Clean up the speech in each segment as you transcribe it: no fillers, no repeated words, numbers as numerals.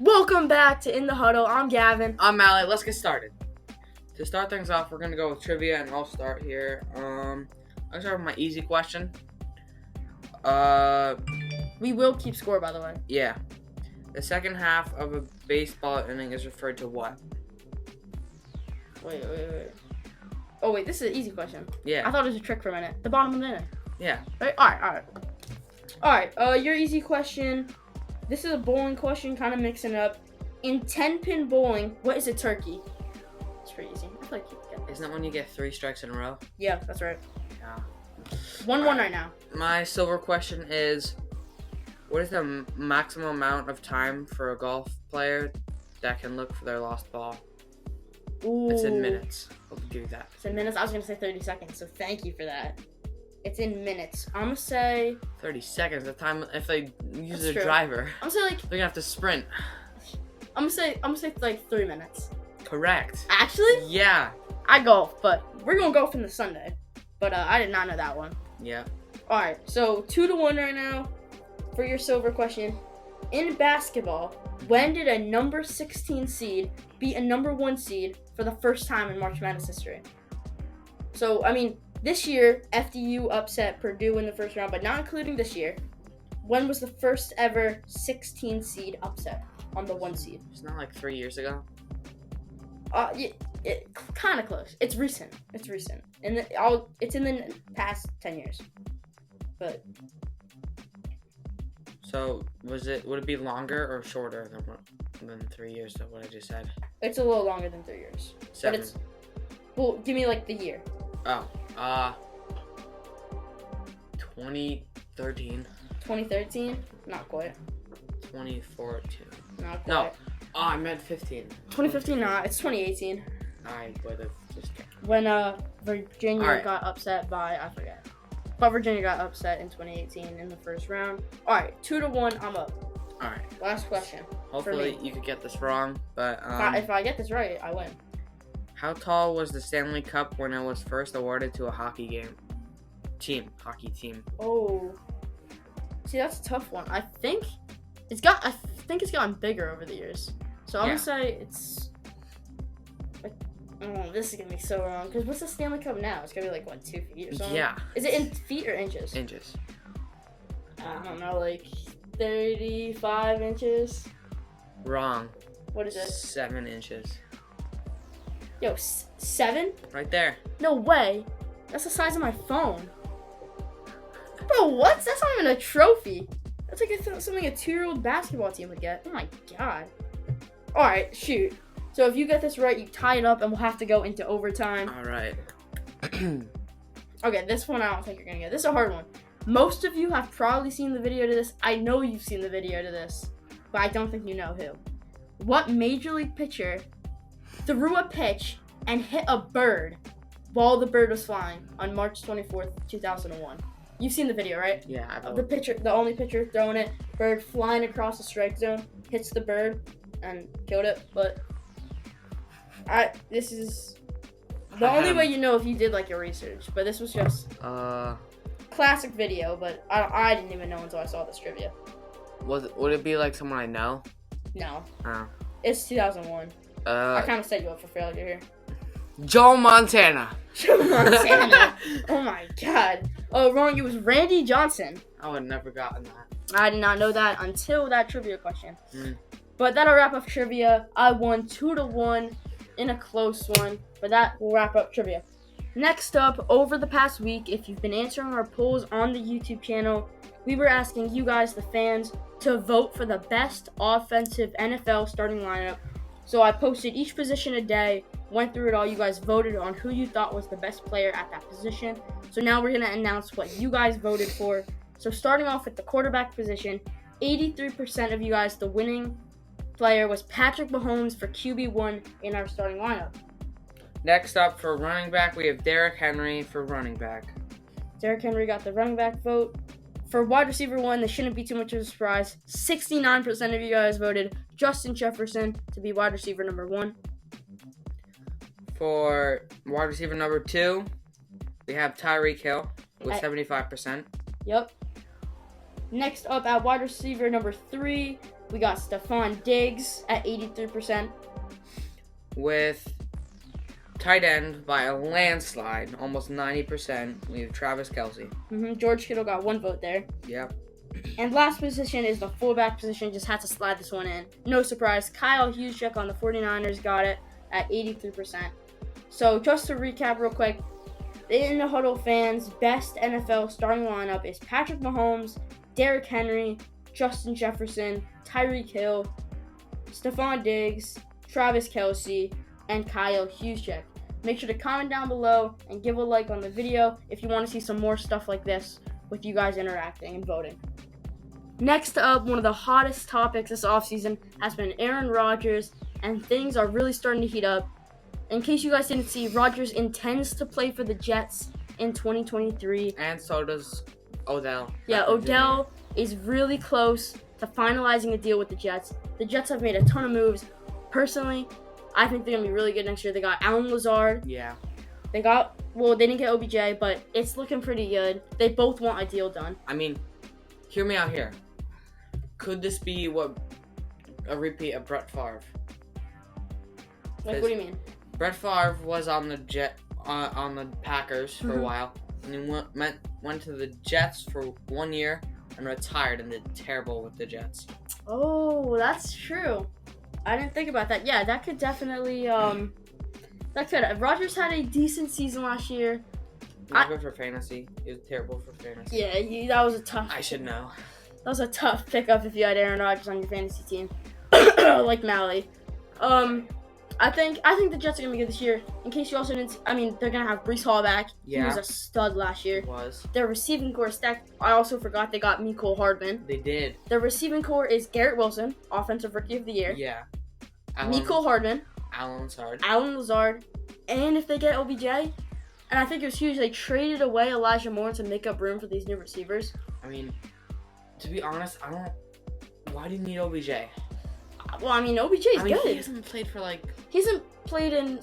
Welcome back to In the Huddle. I'm Gavin. I'm Mallet. Let's get started. To start things off, we're gonna go with trivia, and I'll start here. I'll start with my easy question. We will keep score, by the way. Yeah. The second half of a baseball inning is referred to what? Wait. Oh, wait, this is an easy question. Yeah. I thought it was a trick for a minute. The bottom of the inning. Yeah. Right? Alright. Your easy question. This is a bowling question, kind of mixing it up. In 10-pin bowling, what is a turkey? It's pretty easy. I feel like you can get this. Isn't that when you get 3 strikes in a row? Yeah, that's right. Yeah. 1-1 right now. My silver question is, what is the maximum amount of time for a golf player that can look for their lost ball? Ooh. It's in minutes. I'll give you that. It's in minutes. I was going to say 30 seconds, so thank you for that. It's in minutes. I'm going to say... 30 seconds. The time if they use That's their true. driver, I'm going to say they're gonna have to sprint. I'm gonna say like 3 minutes. Correct. Actually, Yeah. I golf, but we're gonna golf in the Sunday. But I did not know that one. Yeah. All right, so 2-1 right now for your silver question. In basketball, when did a number 16 seed beat a number 1 seed for the first time in March Madness history? So I mean, this year FDU upset Purdue in the first round, but not including this year. When was the first ever 16 seed upset on the 1 seed? It's not like 3 years ago. Kind of close. It's recent. It's in the past 10 years. But So would it be longer or shorter than 3 years of what I just said? it's a little longer than 3 years. 7. But well, give me like the year. 2013. 2013? Not quite. 2014. Not quite. No. I meant 15. 2015, nah. It's 2018. I would have just guessed. When Virginia All right. got upset by, I forget. But Virginia got upset in 2018 in the first round. All right, 2-1, I'm up. All right. Last question. Hopefully you could get this wrong, but If I get this right, I win. how tall was the Stanley Cup when it was first awarded to a hockey team? Oh. See, that's a tough one. I think it's gotten bigger over the years. So I'm Yeah. gonna say it's like, oh, this is gonna be so wrong. Because what's the Stanley Cup now? It's gonna be like, what, 2 feet or something? Yeah. Is it in feet or inches? Inches. I don't know, like 35 inches? Wrong. What is it? 7 inches. Yo, 7? Right there. No way. That's the size of my phone. Bro, what? That's not even a trophy. That's like something a 2-year-old basketball team would get. Oh my god. Alright, shoot. So if you get this right, you tie it up and we'll have to go into overtime. All right. Okay, this one I don't think you're gonna get. This is a hard one. Most of you have probably seen the video to this. I know you've seen the video to this, but I don't think you know who. What Major League pitcher threw a pitch and hit a bird while the bird was flying on March 24th, 2001? You've seen the video, right? Yeah, I've The only pitcher throwing it, bird flying across the strike zone, hits the bird and killed it. But this is the only way you know if you did like your research. But this was just classic video. But I didn't even know until I saw this trivia. Would it be like someone I know? No, Oh. it's 2001. I kind of set you up for failure here. Joe Montana. Joe Montana. Oh my god. Oh, wrong. It was Randy Johnson. I would have never gotten that. I did not know that until that trivia question. But that'll wrap up trivia. I won 2-1 in a close one. But that will wrap up trivia. Next up, over the past week, if you've been answering our polls on the YouTube channel, we were asking you guys, the fans, to vote for the best offensive NFL starting lineup. So I posted each position a day, went through it all. You guys voted on who you thought was the best player at that position. So now we're going to announce what you guys voted for. So starting off with the quarterback position, 83% of you guys, the winning player was Patrick Mahomes for QB1 in our starting lineup. Next up for running back, we have Derrick Henry for running back. Derrick Henry got the running back vote. For wide receiver 1, this shouldn't be too much of a surprise. 69% of you guys voted Justin Jefferson to be wide receiver number 1. For wide receiver number 2, we have Tyreek Hill with 75%. Yep. Next up at wide receiver number 3, we got Stephon Diggs at 83%. With tight end by a landslide, almost 90%, we have Travis Kelce. George Kittle got 1 vote there. Yep. And last position is the fullback position. Just had to slide this one in. No surprise. Kyle Juszczyk on the 49ers got it at 83%. So just to recap real quick, in the Huddle fans, best NFL starting lineup is Patrick Mahomes, Derrick Henry, Justin Jefferson, Tyreek Hill, Stephon Diggs, Travis Kelce, and Kyle Juszczyk. Make sure to comment down below and give a like on the video if you want to see some more stuff like this with you guys interacting and voting. Next up, one of the hottest topics this offseason has been Aaron Rodgers, and things are really starting to heat up. In case you guys didn't see, Rodgers intends to play for the Jets in 2023. And so does Odell. Yeah, Odell is really close to finalizing a deal with the Jets. The Jets have made a ton of moves. Personally, I think they're going to be really good next year. They got Alan Lazard. Yeah. They didn't get OBJ, but it's looking pretty good. They both want a deal done. I mean, hear me out here. Could this be a repeat of Brett Favre? Like, what do you mean? Brett Favre was on the on the Packers for a while, and then went to the Jets for 1 year and retired and did terrible with the Jets. Oh, that's true. I didn't think about that. Yeah, that could definitely that could. Rodgers had a decent season last year. Not good for fantasy. He was terrible for fantasy. Yeah, that was a tough. I should know. That was a tough pickup if you had Aaron Rodgers on your fantasy team, like Mally. I think the Jets are gonna be good this year. In case you also didn't, they're gonna have Breece Hall back. Yeah. He was a stud last year. Was. Their receiving core is stacked. I also forgot they got Mecole Hardman. They did. Their receiving core is Garrett Wilson, Offensive Rookie of the Year. Yeah. Mecole Hardman. Alan Lazard. And if they get OBJ, and I think it was huge, they traded away Elijah Moore to make up room for these new receivers. To be honest, why do you need OBJ? Well, OBJ is good. He hasn't played for He hasn't played in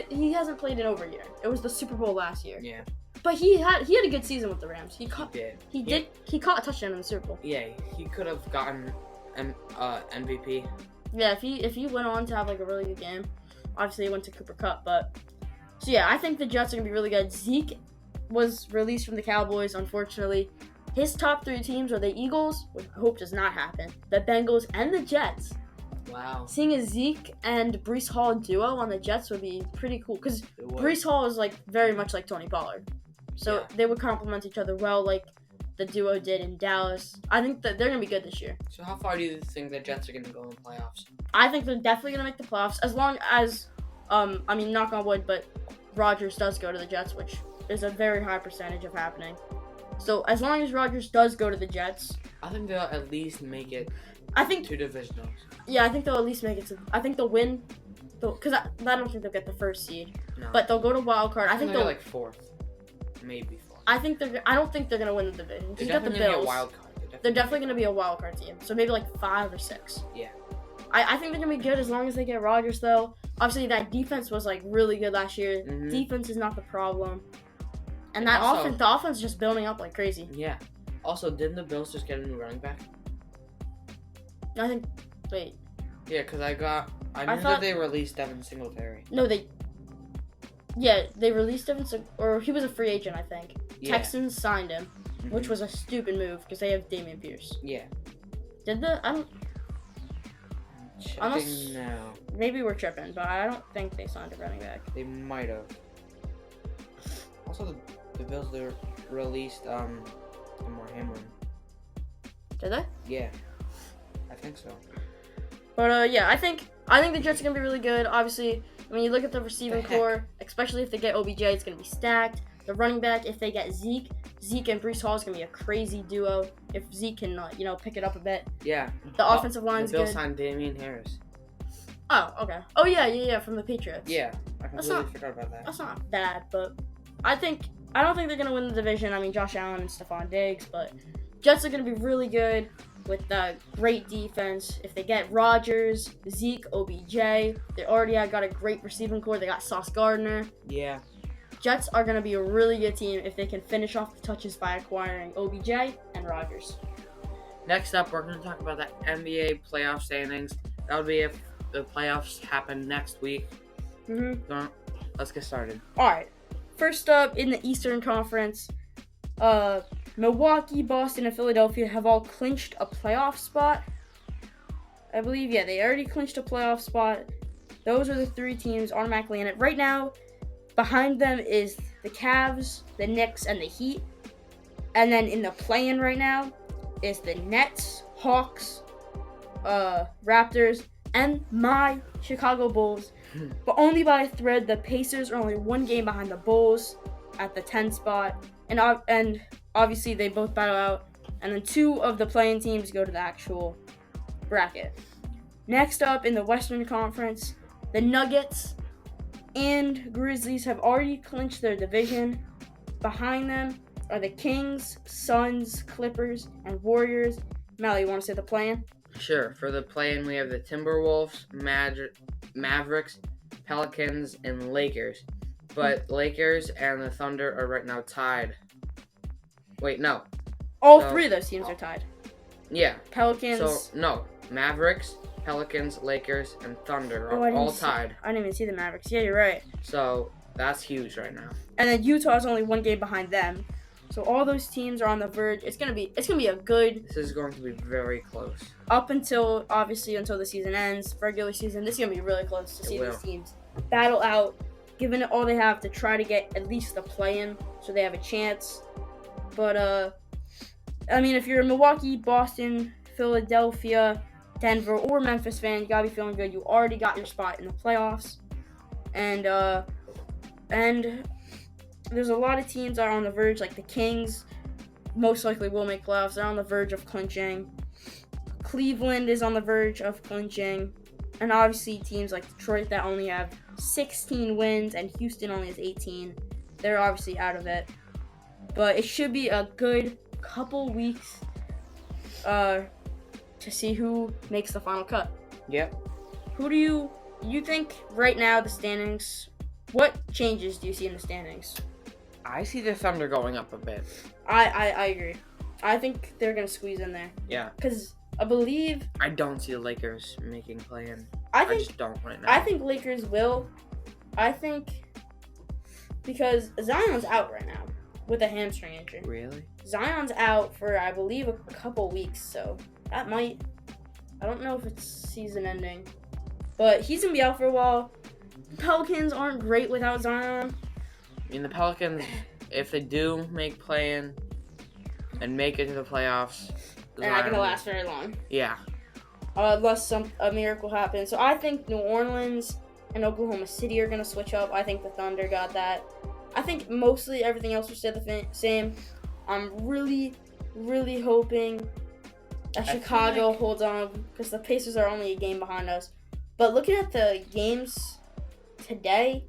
he hasn't played in over a year. It was the Super Bowl last year. Yeah. But he had a good season with the Rams. He caught a touchdown in the Super Bowl. Yeah, he could have gotten MVP. Yeah, if he went on to have a really good game. Obviously he went to Cooper Kupp, but so yeah, I think the Jets are gonna be really good. Zeke was released from the Cowboys, unfortunately. His top 3 teams are the Eagles, which I hope does not happen, the Bengals, and the Jets. Wow. Seeing a Zeke and Breece Hall duo on the Jets would be pretty cool, because Breece Hall is very much like Tony Pollard. So They would complement each other well, like the duo did in Dallas. I think that they're going to be good this year. So how far do you think the Jets are going to go in playoffs? I think they're definitely going to make the playoffs, as long as, knock on wood, but Rodgers does go to the Jets, which is a very high percentage of happening. So as long as Rodgers does go to the Jets, I think they'll at least make it. I think 2 divisionals. Yeah, I think they'll at least make it to. I think they'll win, because I don't think they'll get the first seed. No. But they'll go to wild card. I think they'll 4th, maybe 4th. I don't think they're gonna win the division. They're You got the definitely Bills. Gonna be a wild card. They're definitely gonna be a wild card team. So maybe 5 or 6. Yeah. I think they're gonna be good as long as they get Rodgers though. Obviously that defense was really good last year. Mm-hmm. Defense is not the problem. And that the offense is just building up like crazy. Yeah. Also, didn't the Bills just get a new running back? Wait. Yeah, because I knew that they released Devin Singletary. No, they released Devin or he was a free agent, I think. Yeah. Texans signed him, which was a stupid move because they have Dameon Pierce. Yeah. Unless, now. Maybe we're tripping, but I don't think they signed a running back. They might have. Also, the Bills released Lamar Hamlin. Did they? Yeah, I think so. But yeah, I think the Jets are gonna be really good. Obviously, when you look at the receiving core, especially if they get OBJ, it's gonna be stacked. The running back, if they get Zeke and Breece Hall is gonna be a crazy duo. If Zeke can, pick it up a bit. Yeah. The offensive line's good. The Bills signed Damian Harris. Oh, okay. Oh yeah, from the Patriots. Yeah, I completely forgot about that. That's not bad, but I don't think they're gonna win the division. Josh Allen and Stephon Diggs, but Jets are gonna be really good with the great defense. If they get Rodgers, Zeke, OBJ, they already got a great receiving core. They got Sauce Gardner. Yeah. Jets are going to be a really good team if they can finish off the touches by acquiring OBJ and Rodgers. Next up, we're going to talk about the NBA playoff standings. That would be if the playoffs happen next week. Let's get started. All right. First up, in the Eastern Conference, Milwaukee, Boston, and Philadelphia have all clinched a playoff spot. I believe, they already clinched a playoff spot. Those are the 3 teams automatically in it. Right now, behind them is the Cavs, the Knicks, and the Heat. And then in the play-in right now is the Nets, Hawks, Raptors, and my Chicago Bulls. But only by a thread. The Pacers are only 1 game behind the Bulls at the 10 spot. And obviously they both battle out. And then 2 of the play-in teams go to the actual bracket. Next up in the Western Conference, the Nuggets and Grizzlies have already clinched their division. Behind them are the Kings, Suns, Clippers, and Warriors. Mal, you want to say the play-in? Sure. For the play-in, we have the Timberwolves, Mavericks, Pelicans, and Lakers. But Lakers and the Thunder are right now tied. Wait, no. All 3 of those teams are tied. Yeah. Pelicans. Mavericks, Pelicans, Lakers, and Thunder are all tied. I didn't even see the Mavericks. Yeah, you're right. So that's huge right now. And then Utah is only 1 game behind them. So all those teams are on the verge. It's gonna be a good. This is going to be very close. Up until the season ends, regular season. This is gonna be really close to see these teams battle out, giving it all they have to try to get at least the play-in, so they have a chance. But if you're a Milwaukee, Boston, Philadelphia, Denver, or Memphis fan, you gotta be feeling good. You already got your spot in the playoffs, and there's a lot of teams that are on the verge, like the Kings most likely will make playoffs. They're on the verge of clinching. Cleveland is on the verge of clinching. And obviously teams like Detroit that only have 16 wins and Houston only has 18. They're obviously out of it. But it should be a good couple weeks to see who makes the final cut. Yep. Who do you think right now the standings, what changes do you see in the standings? I see the Thunder going up a bit. I agree. I think they're going to squeeze in there. Yeah. Because I believe... I don't see the Lakers making play-in. I just don't right now. I think Lakers will. I think... Because Zion's out right now with a hamstring injury. Really? Zion's out for, I believe, a couple weeks. So that might... I don't know if it's season ending. But he's going to be out for a while. Pelicans aren't great without Zion. The Pelicans, if they do make play-in and make it to the playoffs, they're not going to last very long. Yeah. Unless a miracle happens. So I think New Orleans and Oklahoma City are going to switch up. I think the Thunder got that. I think mostly everything else will stay the same. I'm really, really hoping that Chicago holds on because the Pacers are only a game behind us. But looking at the games today,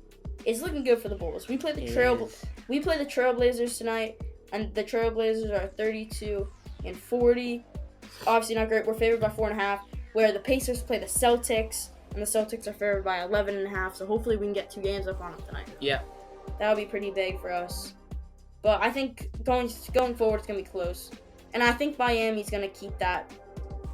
it's looking good for the Bulls. We play the Trailblazers tonight, and the Trailblazers are 32-40. Obviously not great. We're favored by 4.5. Where the Pacers play the Celtics, and the Celtics are favored by 11.5. So hopefully we can get 2 games up on them tonight. Yeah, that would be pretty big for us. But I think going forward, it's gonna be close, and I think Miami's gonna keep that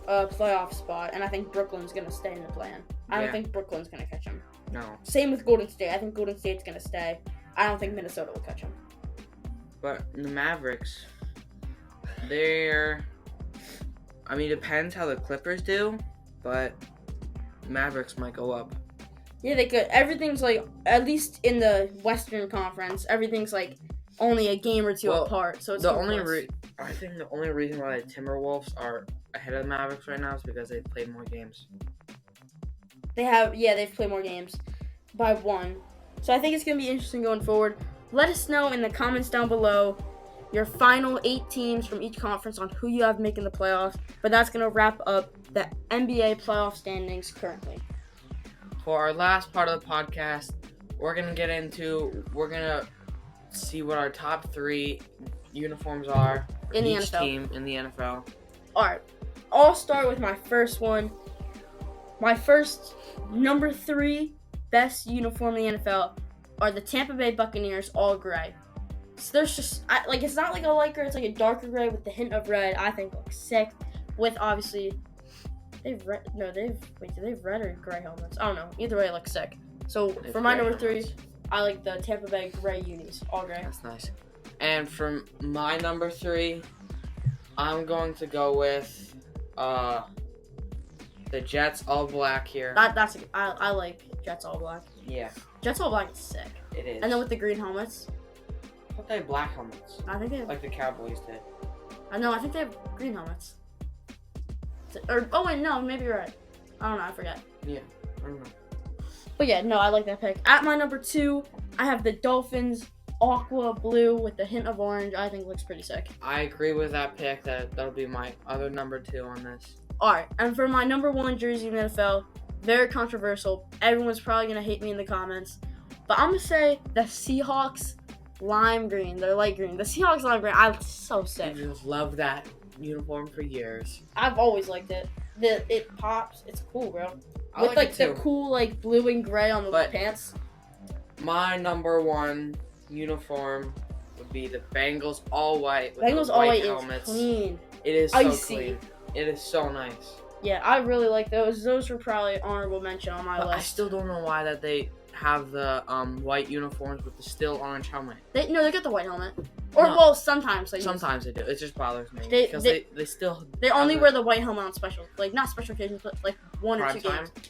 playoff spot, and I think Brooklyn's gonna stay in the play-in. I don't think Brooklyn's gonna catch them. No. Same with Golden State. I think Golden State's gonna stay. I don't think Minnesota will catch them. But the Mavericks, depends how the Clippers do, but Mavericks might go up. Yeah, they could. Everything's at least in the Western Conference, everything's only a game or two apart. So it's I think the only reason why the Timberwolves are ahead of the Mavericks right now is because they've played more games. They've played more games by 1. So I think it's going to be interesting going forward. Let us know in the comments down below your final 8 teams from each conference on who you have making the playoffs. But that's going to wrap up the NBA playoff standings currently. For our last part of the podcast, we're going to see what our top 3 uniforms are for in the each NFL. Team in the NFL. All right. I'll start with my first one. My first number 3 best uniform in the NFL are the Tampa Bay Buccaneers all gray. So there's just it's not like a light gray, it's like a darker gray with the hint of red. I think looks sick. With obviously do they have red or gray helmets? I don't know. Either way, it looks sick. So for my number 3, I like the Tampa Bay gray unis, all gray. That's nice. And for my number 3, I'm going to go with the Jets all black here. I like Jets all black. Yeah. Jets all black is sick. It is. And then with the green helmets. I thought they had black helmets. I think they have, like the Cowboys did. I think they have green helmets. No, maybe you're right. I don't know, I forget. Yeah, I don't know. But yeah, no, I like that pick. At my number 2, I have the Dolphins aqua blue with the hint of orange. I think looks pretty sick. I agree with that pick. That'll be my other number 2 on this. Alright, and for my number 1 jersey in the NFL, very controversial. Everyone's probably going to hate me in the comments. But I'm going to say the Seahawks lime green. They're light green. The Seahawks lime green, so sick. I just love that uniform for years. I've always liked it. It pops. It's cool, bro. I With like it too. the cool blue and gray on the pants. My number 1 uniform would be the Bengals all white with Bengals the all white white helmets. is clean. It is so Icy. clean. It is so nice. Yeah, I really like those. Those were probably honorable mention on my But list. I still don't know why that they have the white uniforms with the still orange helmet. They get the white helmet. Or sometimes they Sometimes they do. It just bothers me They because they still they only wear the white helmet on special, not special occasions, but 1 or 2 prime games. time.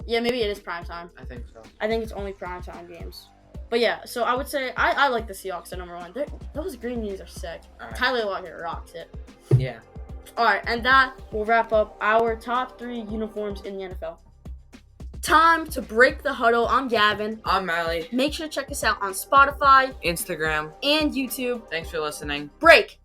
Yeah, maybe it is prime time. I think so. I think it's only prime time games. But yeah, so I would say I like the Seahawks at number 1. Those green unis are sick. All right. Tyler Lockett rocks it. Yeah. Alright, and that will wrap up our top 3 uniforms in the NFL. Time to break the huddle. I'm Gavin. I'm Mally. Make sure to check us out on Spotify, Instagram. and YouTube. Thanks for listening. Break!